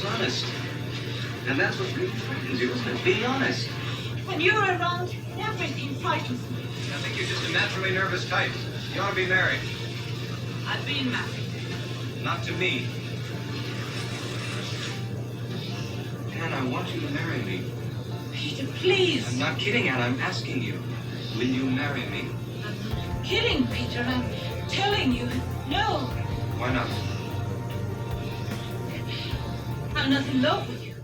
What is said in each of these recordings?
is honest. And that's what really frightens you, isn't it? Be honest. When you're around, everything frightens me. I think you're just a naturally nervous type. You ought to be married. I've been married. Not to me. Anne, I want you to marry me. Peter, please. I'm not kidding, Anne. I'm asking you. Will you marry me? I'm not kidding, Peter. I'm telling you, no. Why not? I'm not in love with you.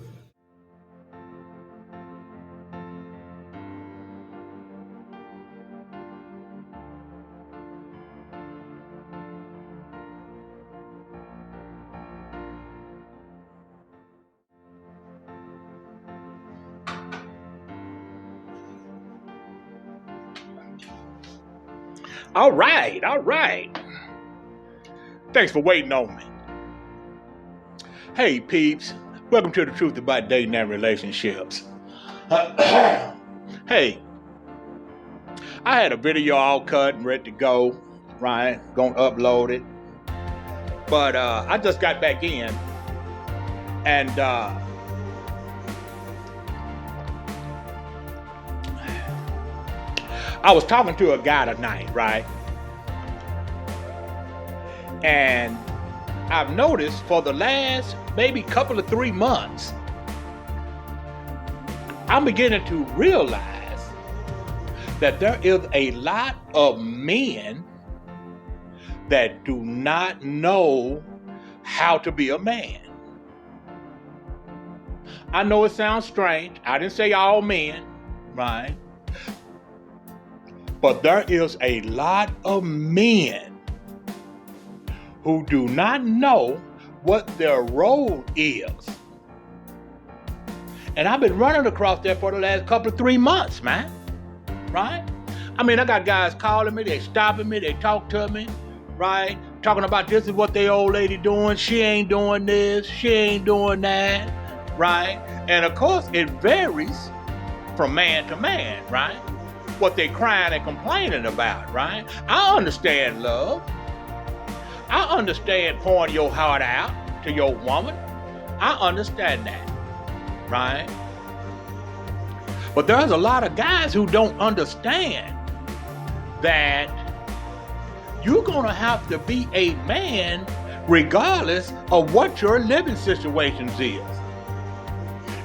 All right. Thanks for waiting on me. Hey, peeps. Welcome to the Truth About Dating and Relationships. Hey, I had a video all cut and ready to go, right? Gonna upload it. But I just got back in and I was talking to a guy tonight, right? And I've noticed for the last maybe couple of 3 months, I'm beginning to realize that there is a lot of men that do not know how to be a man. I know it sounds strange. I didn't say all men, right? But there is a lot of men who do not know what their role is. And I've been running across that for the last couple of 3 months, man. Right? I mean, I got guys calling me, they stopping me, they talk to me, right? Talking about this is what they old lady doing, she ain't doing this, she ain't doing that, right? And of course, it varies from man to man, right? What they crying and complaining about, right? I understand love. I understand pouring your heart out to your woman. I understand that, right? But there's a lot of guys who don't understand that you're gonna have to be a man regardless of what your living situations is.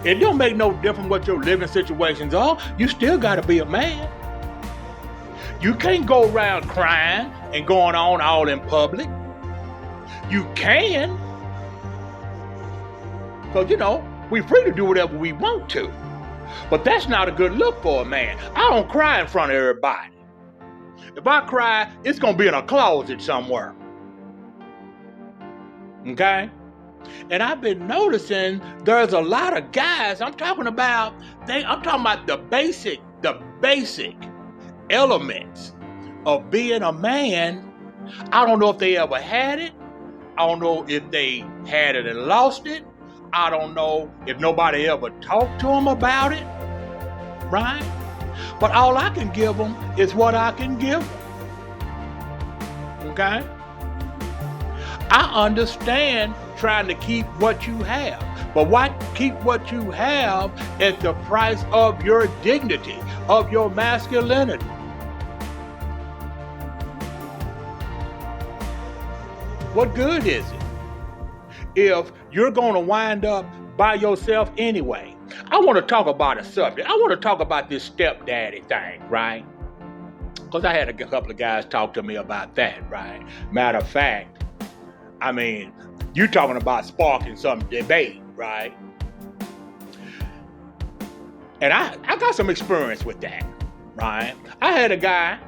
It don't make no difference what your living situations are. You still gotta be a man. You can't go around crying and going on all in public. You can, because, we're free to do whatever we want to. But that's not a good look for a man. I don't cry in front of everybody. If I cry, it's going to be in a closet somewhere. Okay? And I've been noticing there's a lot of guys, I'm talking about the basic elements of being a man. I don't know if they ever had it. I don't know if they had it and lost it. I don't know if nobody ever talked to them about it, right? But all I can give them is what I can give them, okay? I understand trying to keep what you have, but why keep what you have at the price of your dignity, of your masculinity? What good is it if you're going to wind up by yourself anyway? I want to talk about a subject. I want to talk about this stepdaddy thing, right? Because I had a couple of guys talk to me about that, right? Matter of fact, I mean, you're talking about sparking some debate, right? And I got some experience with that, right? I had a guy,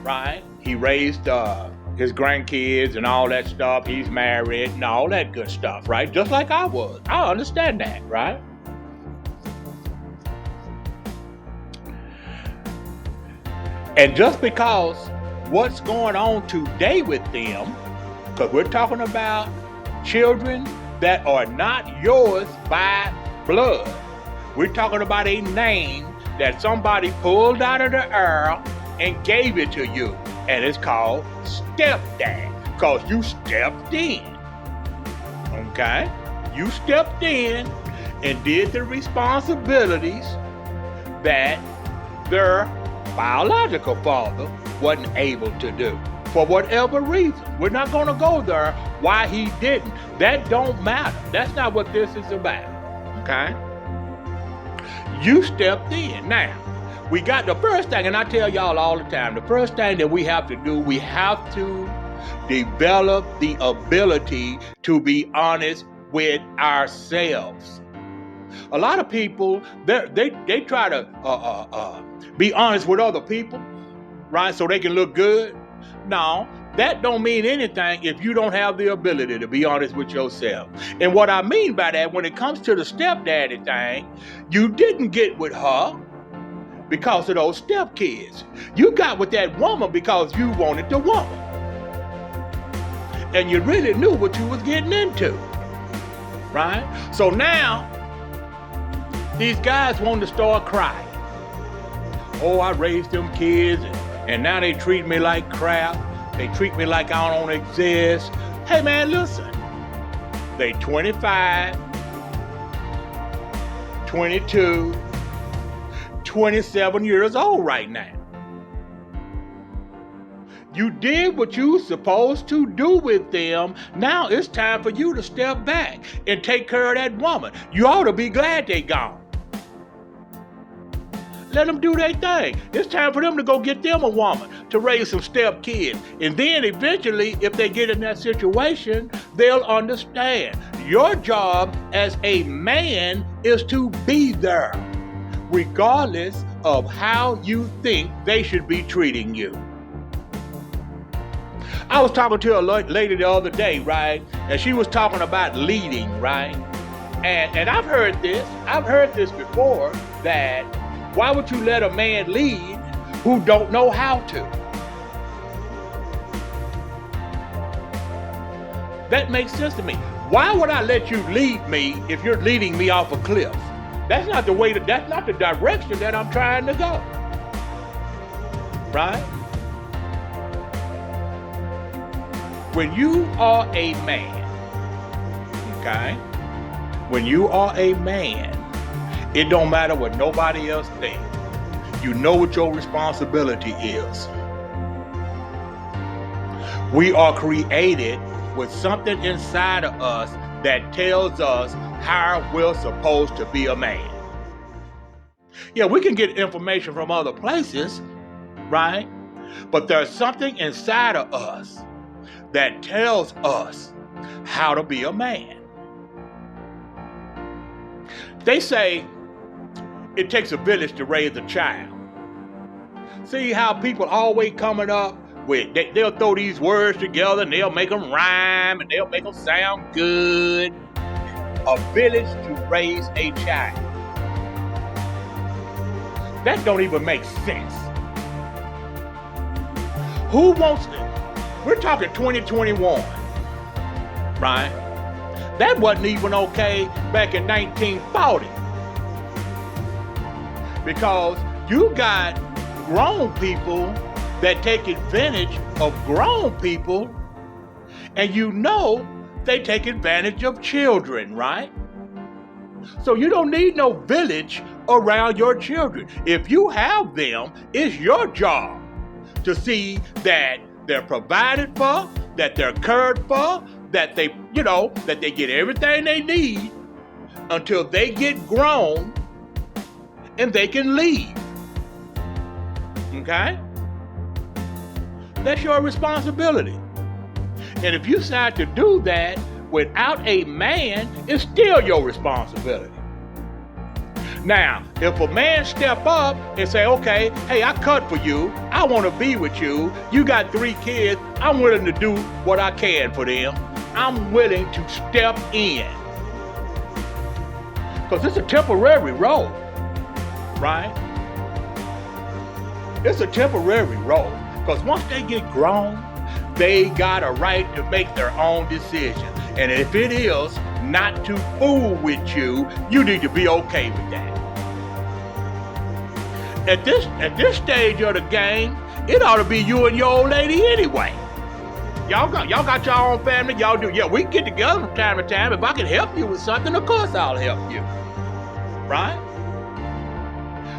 right? He raised his grandkids and all that stuff. He's married and all that good stuff, right? Just like I was. I understand that, right? And just because what's going on today with them, because we're talking about children that are not yours by blood. We're talking about a name that somebody pulled out of the air and gave it to you. And it's called stepdad, because you stepped in. Okay? You stepped in and did the responsibilities that their biological father wasn't able to do. For whatever reason. We're not going to go there why he didn't. That don't matter. That's not what this is about. Okay? You stepped in. Now, we got the first thing, and I tell y'all all the time, the first thing that we have to do, we have to develop the ability to be honest with ourselves. A lot of people, they try to be honest with other people, right? So they can look good. No, that don't mean anything if you don't have the ability to be honest with yourself. And what I mean by that, when it comes to the stepdaddy thing, you didn't get with her because of those stepkids. You got with that woman because you wanted the woman. And you really knew what you was getting into, right? So now, these guys want to start crying. Oh, I raised them kids, and now they treat me like crap. They treat me like I don't exist. Hey man, listen. They 25, 22, 27 years old right now. You did what you were supposed to do with them. Now it's time for you to step back and take care of that woman. You ought to be glad they gone. Let them do their thing. It's time for them to go get them a woman to raise some step kids. And then eventually, if they get in that situation, they'll understand. Your job as a man is to be there, regardless of how you think they should be treating you. I was talking to a lady the other day, right? And she was talking about leading, right? And I've heard this before, that why would you let a man lead who don't know how to? That makes sense to me. Why would I let you lead me if you're leading me off a cliff? That's not the way, that's not the direction that I'm trying to go. Right? When you are a man, okay? When you are a man, it don't matter what nobody else thinks. You know what your responsibility is. We are created with something inside of us that tells us how we're supposed to be a man. Yeah, we can get information from other places, right? But there's something inside of us that tells us how to be a man. They say it takes a village to raise a child. See how people always coming up with, they'll throw these words together and they'll make them rhyme and they'll make them sound good. A village to raise a child. That don't even make sense. Who wants to? We're talking 2021, right? That wasn't even okay back in 1940. Because you got grown people that take advantage of grown people, and you know they take advantage of children, right? So you don't need no village around your children. If you have them, it's your job to see that they're provided for, that they're cared for, that they, that they get everything they need until they get grown and they can leave. Okay? That's your responsibility. And if you decide to do that without a man, it's still your responsibility. Now, if a man step up and say, okay, hey, I cut for you, I want to be with you, you got 3 kids, I'm willing to do what I can for them, I'm willing to step in. Because it's a temporary role, right? It's a temporary role. Because once they get grown, they got a right to make their own decisions. And if it is not to fool with you, you need to be okay with that. At this stage of the game, it ought to be you and your old lady anyway. Y'all got your own family. Y'all do. Yeah, we get together from time to time. If I can help you with something, of course I'll help you. Right?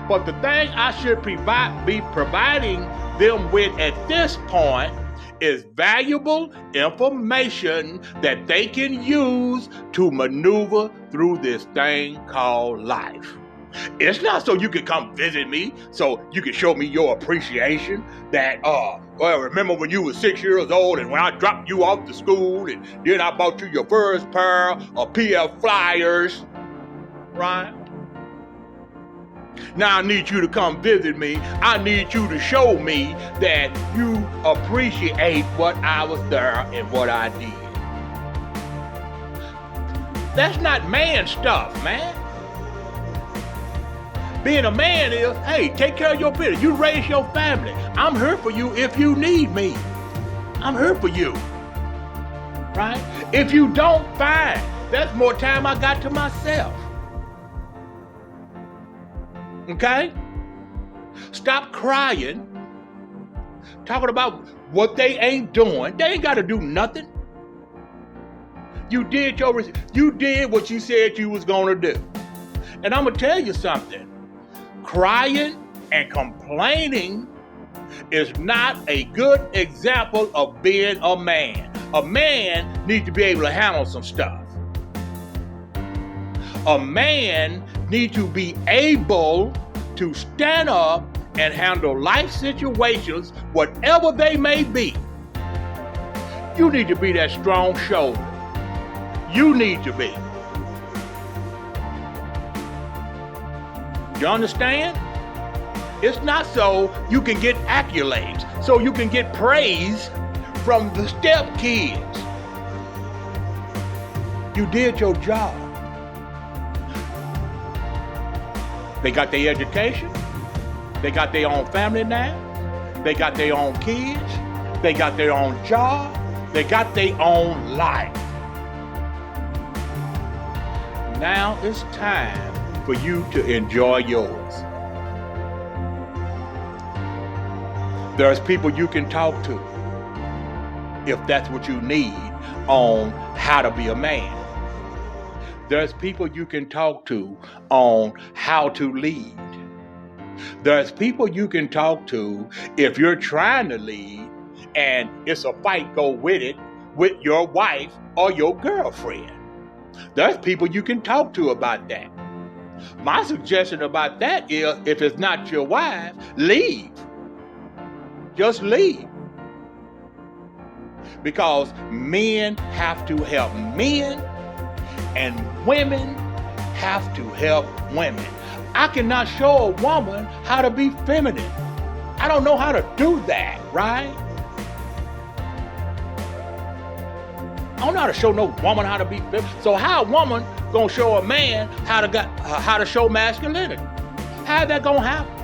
But the thing I should be providing them with at this point is valuable information that they can use to maneuver through this thing called life. It's not so you can come visit me, so you can show me your appreciation that, well, remember when you were 6 years old and when I dropped you off to school and then I bought you your first pair of PF Flyers, right? Now I need you to come visit me. I need you to show me that you appreciate what I was there and what I did. That's not man stuff, man. Being a man is, hey, take care of your business. You raise your family. I'm here for you if you need me. I'm here for you. Right? If you don't, fine. That's more time I got to myself. Okay? Stop crying. Talking about what they ain't doing. They ain't got to do nothing. You did what you said you was going to do. And I'm going to tell you something. Crying and complaining is not a good example of being a man. A man needs to be able to handle some stuff. A man needs to be able to stand up and handle life situations, whatever they may be. You need to be that strong shoulder. You need to be. You understand? It's not so you can get accolades, so you can get praise from the step kids. You did your job. They got their education. They got their own family now. They got their own kids. They got their own job. They got their own life. Now it's time for you to enjoy yours. There's people you can talk to if that's what you need on how to be a man. There's people you can talk to on how to lead. There's people you can talk to if you're trying to lead and it's a fight go with it with your wife or your girlfriend. There's people you can talk to about that. My suggestion about that is if it's not your wife, leave. Just leave. Because men have to help men and women have to help women. I cannot show a woman how to be feminine. I don't know how to do that, right? I don't know how to show no woman how to be feminine. So how a woman gonna show a man how to show masculinity? How that gonna happen?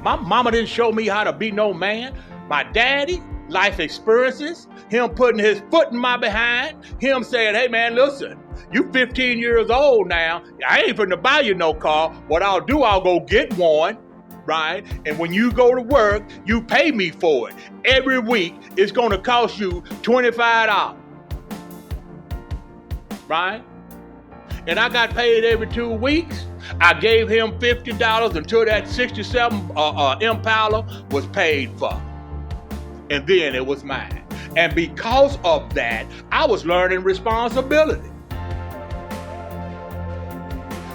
My mama didn't show me how to be no man. My daddy, life experiences, him putting his foot in my behind, him saying, hey man, listen, you 15 years old now. I ain't finna buy you no car. What I'll do, I'll go get one, right? And when you go to work, you pay me for it. Every week, it's gonna cost you $25, right? And I got paid every 2 weeks. I gave him $50 until that 67 Impala was paid for. And then it was mine. And because of that, I was learning responsibility.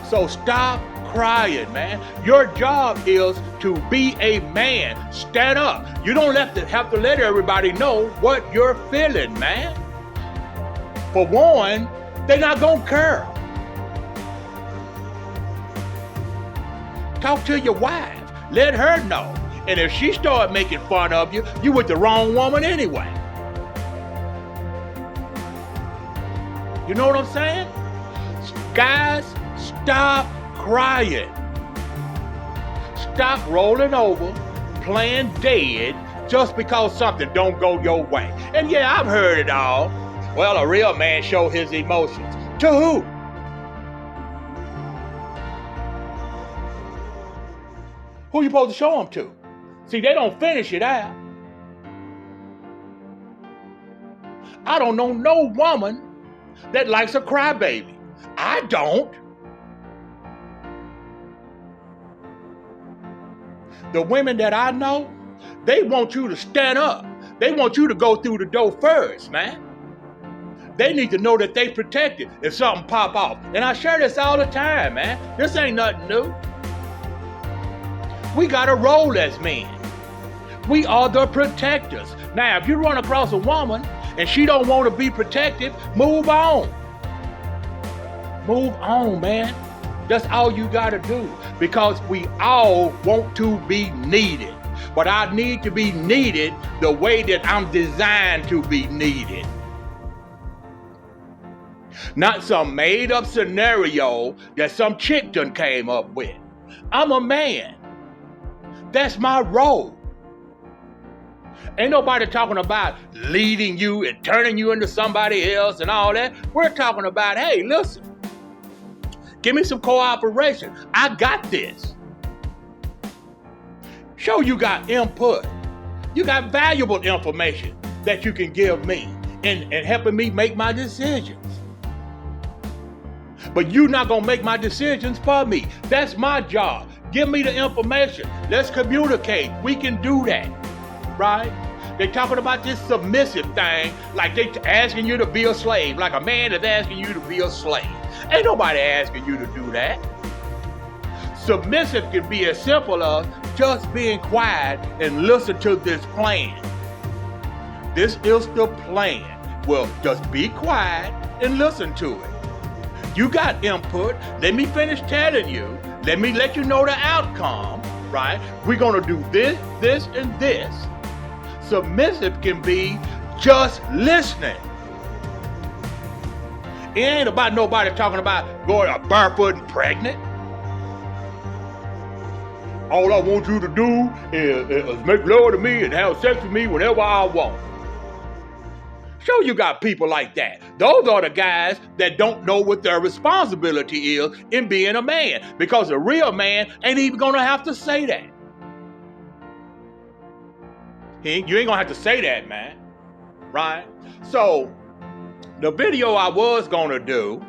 So stop crying, man. Your job is to be a man. Stand up. You don't have to let everybody know what you're feeling, man. For one, they're not gonna care. Talk to your wife. Let her know. And if she start making fun of you, you with the wrong woman anyway. You know what I'm saying? Guys, stop crying. Stop rolling over, playing dead, just because something don't go your way. And yeah, I've heard it all. Well, a real man show his emotions. To who? Who you supposed to show them to? See, they don't finish it out. I don't know no woman that likes a crybaby. I don't. The women that I know, they want you to stand up. They want you to go through the door first, man. They need to know that they protected if something pop off. And I share this all the time, man. This ain't nothing new. We got a role as men. We are the protectors. Now, if you run across a woman and she don't want to be protected, move on. Move on, man. That's all you got to do, because we all want to be needed. But I need to be needed the way that I'm designed to be needed. Not some made up scenario that some chick done came up with. I'm a man. That's my role. Ain't nobody talking about leading you and turning you into somebody else and all that. We're talking about, hey, listen, give me some cooperation. I got this. Show you got input. You got valuable information that you can give me and helping me make my decisions. But you're not going to make my decisions for me. That's my job. Give me the information. Let's communicate. We can do that, right? They talking about this submissive thing like they asking you to be a slave, like a man is asking you to be a slave. Ain't nobody asking you to do that. Submissive can be as simple as just being quiet and listen to this plan. This is the plan. Well, just be quiet and listen to it. You got input. Let me finish telling you. Let me let you know the outcome, right? We're going to do this, this, and this. Submissive can be just listening. It ain't about nobody talking about going barefoot and pregnant. All I want you to do is make love to me and have sex with me whenever I want. Sure, you got people like that. Those are the guys that don't know what their responsibility is in being a man, because a real man ain't even gonna have to say that. You ain't gonna have to say that, man. Right? So, the video I was gonna do,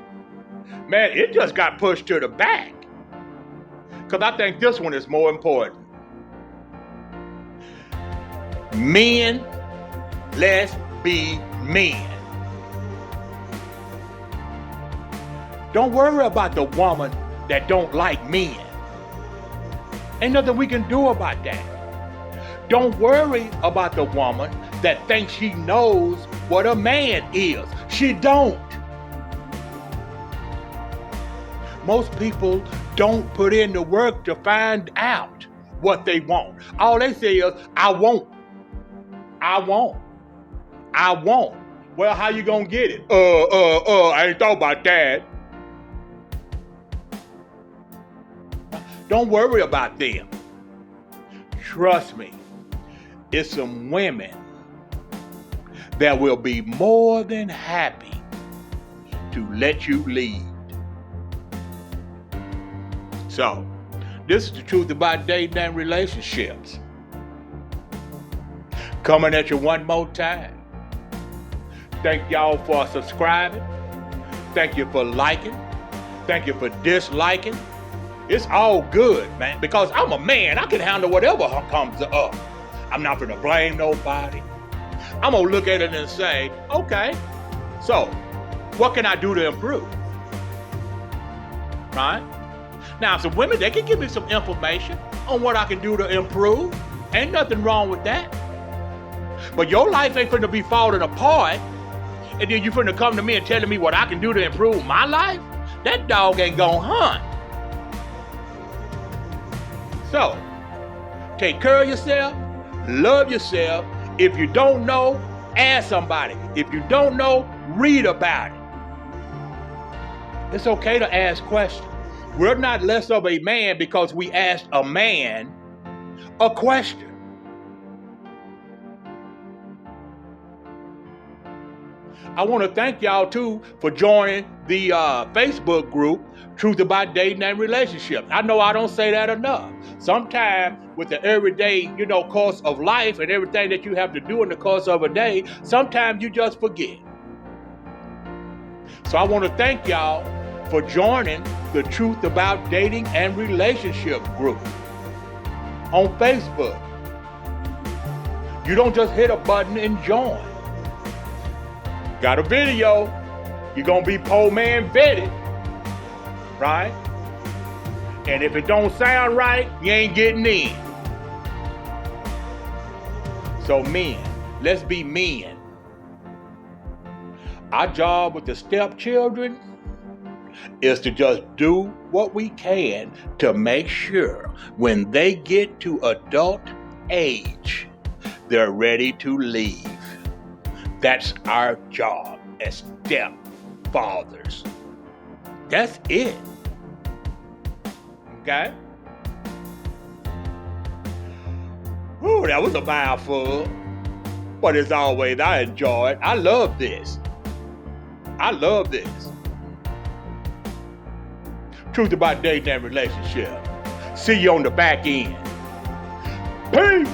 man, it just got pushed to the back. Because I think this one is more important. Men, let's be men. Don't worry about the woman that don't like men. Ain't nothing we can do about that. Don't worry about the woman that thinks she knows what a man is. She don't. Most people don't put in the work to find out what they want. All they say is, I want. I want. I want. Well, how you gonna get it? I ain't thought about that. Don't worry about them. Trust me, it's some women that will be more than happy to let you lead. So, this is the truth about dating and relationships. Coming at you one more time. Thank y'all for subscribing. Thank you for liking. Thank you for disliking. It's all good, man, because I'm a man. I can handle whatever comes up. I'm not gonna blame nobody. I'm gonna look at it and say, okay, so what can I do to improve? Right? Now, some women, they can give me some information on what I can do to improve. Ain't nothing wrong with that. But your life ain't finna be falling apart, and then you finna come to me and telling me what I can do to improve my life? That dog ain't gonna hunt. So, take care of yourself, love yourself. If you don't know, ask somebody. If you don't know, read about it. It's okay to ask questions. We're not less of a man because we asked a man a question. I want to thank y'all too for joining the Facebook group, Truth About Dating and Relationships. I know I don't say that enough. Sometimes with the everyday, course of life and everything that you have to do in the course of a day, sometimes you just forget. So I want to thank y'all for joining the Truth About Dating and Relationship group on Facebook. You don't just hit a button and join. Got a video, you're going to be poor man vetted, right? And if it don't sound right, you ain't getting in. So men, let's be men. Our job with the stepchildren is to just do what we can to make sure when they get to adult age, they're ready to leave. That's our job as stepfathers. That's it. Okay? Ooh, that was a mouthful. But as always, I enjoy it. I love this. Truth About Dating and Relationship. See you on the back end. Peace.